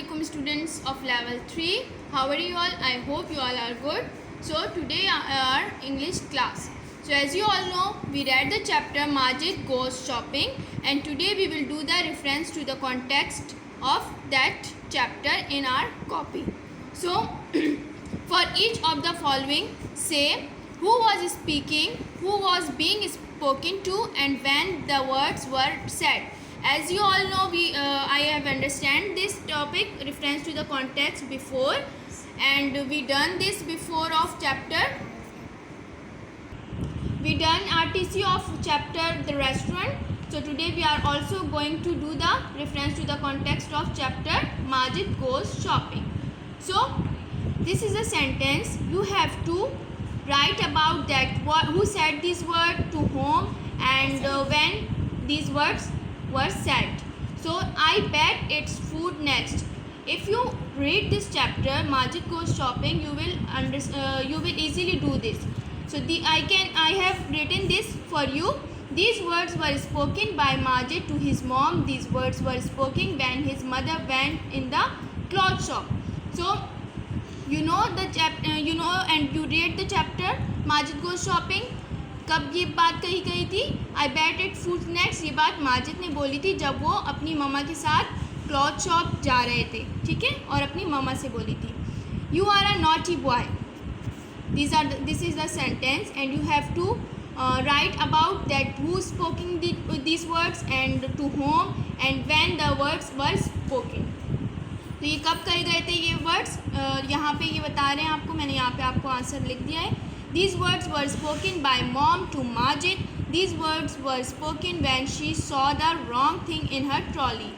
Assalamualaikum students of level 3. How are you all? I hope you all are good. So today our English class. So as you all know, we read the chapter Majid Goes Shopping, and today we will do the reference to the context of that chapter in our copy. So for each of the following, say who was speaking, who was being spoken to, and when the words were said. As you all know, I have understand this topic reference to the context before, and we done this before of chapter. We done RTC of chapter the restaurant. So today we are also going to do the reference to the context of chapter Majid Goes Shopping. So this is a sentence. You have to write about that who said this word, to whom, and when these words were said. So I bet it's food next. If you read this chapter Majid Goes Shopping, you will easily do this. So I have written this for you. These words were spoken by Majid to his mom. These words were spoken when his mother went in the cloth shop. So you know the chapter, and you read the chapter Majid Goes Shopping. कब ये बात कही गई थी? आई bat it food next, ये बात माजिद ने बोली थी जब वो अपनी मम्मा के साथ क्लॉथ शॉप जा रहे थे, ठीक है, और अपनी मम्मा से बोली थी. You are a naughty boy. This is the sentence and you have to write about that who spoking this words and to whom and when the words were spoken. तो ये कब कहे गए थे ये वर्ड्स? यहाँ पे ये बता रहे हैं आपको, मैंने यहाँ पे आपको आंसर लिख दिया है. These words were spoken by mom to Majid. These words were spoken when she saw the wrong thing in her trolley.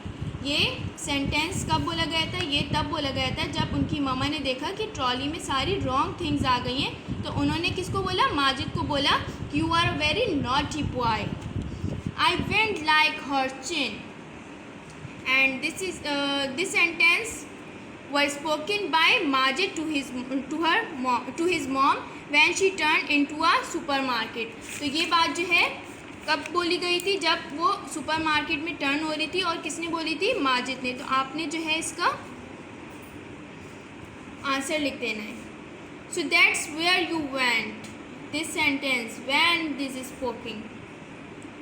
ये सेंटेंस कब बोला गया था? ये तब बोला गया था जब उनकी मम्मा ने देखा कि ट्रॉली में सारी रॉन्ग थिंग्स आ गई हैं. तो उन्होंने किसको बोला? माजिद को बोला, you are a very naughty boy. I went like her chin. And this sentence was spoken by Majid to his mom when she turned into a supermarket. तो ये बात जो है कब बोली गई थी? जब वो सुपरमार्केट में टर्न हो रही थी. और किसने बोली थी? माजिद ने. तो आपने जो है इसका आंसर लिख देना है. So that's where you went. This sentence, when this is spoken.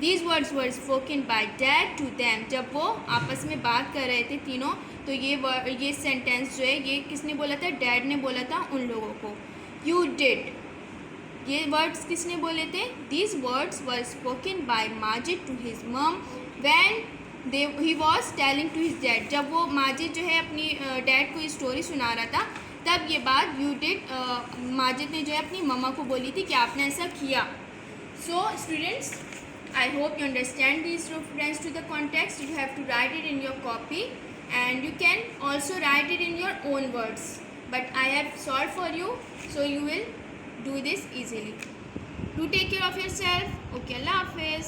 These words were spoken by dad to them. जब वो आपस में बात कर रहे थे तीनों, तो ये सेंटेंस जो है ये किसने बोला था? डैड ने बोला था उन लोगों को. यू डिड, ये वर्ड्स किसने बोले थे? These words were spoken by Majid to his mum when he was telling to his dad. जब वो माजिद जो है अपनी डैड को स्टोरी सुना रहा था, तब ये बात यू डिड माजिद ने जो है अपनी मम्मा को बोली थी कि आपने ऐसा किया. So students, I hope you understand these reference to the context. You have to write it in your copy, and you can also write it in your own words. But I have solved for you, so you will do this easily. Do take care of yourself. Okay, Allah Hafiz.